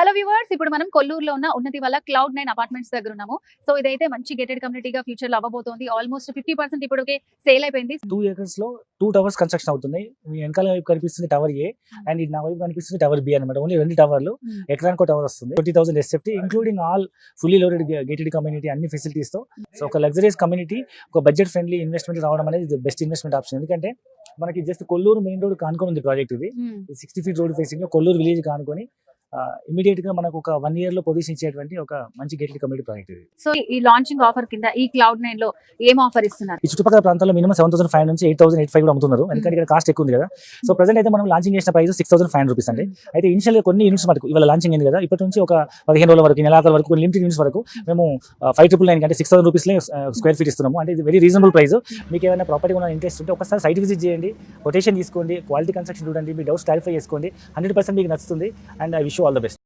Hello viewers, ఇప్పుడు మనం కొల్లూరులో ఉన్న ఉన్నతి వల్ల Cloud9 అపార్ట్మెంట్స్ దగ్గర ఉన్నాము. సో ఇదైతే మంచి గేటెడ్ కమ్యూనిటీగా ఫ్యూచర్ లో అవ్వబోతోంది. ఆల్మోస్ట్ 50% ఇప్పటికే సేల్ అయిపోయింది. 2 acres లో 2 టవర్స్ కన్స్ట్రక్షన్ అవుతున్నాయి. మీ వెనకాల వైపు కనిపిస్తుంది టవర్ ఏ అండ్ ఇది నా వైపు కనిపిస్తుంది టవర్ బి అనమాట. ఓన్లీ 2 టవర్లు, ఎకరానికి టవర్ వస్తుంది. 20,000 SFT including all fully loaded gated community అన్ని ఫెసిలిటీస్ తో. సో ఒక లగ్జరీస్ కమ్యూనిటీ, ఒక బడ్జెట్ ఫ్రెండ్లీ ఇన్వెస్ట్మెంట్ రావడం అనేది బెస్ట్ ఇన్వెస్ట్మెంట్ ఆప్షన్. ఎందుకంటే మనకి జస్ట్ కొల్లూరు మెయిన్ రోడ్ కానుకొని ఉంది ప్రాజెక్ట్. ఇది 60 feet రోడ్ ఫేసింగ్ లో కొల్లూరు విలేజ్ కానుకొని ఇమీడియట్ గా మనకు ఒక 1 year లో పొజిషన్ ఇచ్చేటువంటి ఒక మంచి గేటెడ్ కమ్యూనిటీ ప్రాజెక్ట్ ఇది. సో ఈ లాంచింగ్ ఆఫర్ కింద ఈ Cloud9 లో ఏం ఆఫర్ ఇస్తున్నారు? ఈ చుట్టుపక్కల ప్రాంతాల్లో మినిమం 7,500 నుంచి 8,805 కూడా అమ్ముతున్నారు. ఎందుకంటే ఇక్కడ కాస్ట్ ఎక్కువ ఉంది కదా. సో ప్రెసెంట్ అయితే మనం లాంచింగ్ చేసిన ప్రైస్ 6,500 రూపీస్ అండి. అయితే ఇనిషియల్ కొన్ని యూనిట్స్ మనకు ఇవాళ లాంచింగ్ అయింది కదా, ఇప్పటి నుంచి ఒక 15 రోజుల వరకు, నెలాఖరు వరకు కొన్ని లిమిటెడ్ యూనిట్స్ వరకు మేము 5,999 అంటే 6,000 రూపీస్లే స్క్వేర్ ఫీట్ ఇస్తున్నాము. అంటే ఇది వెరీ రీజనబుల్ ప్రైస్. మీకు ఏమైనా ప్రాపర్టీ ఉన్న ఇంట్రెస్ట్ ఉంటే ఒకసారి సైట్ విజిట్ చేయండి, కొటేషన్ తీసుకోండి, క్వాలిటీ కన్స్ట్రక్షన్ చూడండి, మీ డౌట్స్ క్లారిఫై చేసుకోండి. 100% మీకు నచ్చుతుంది. And I wish you all the best.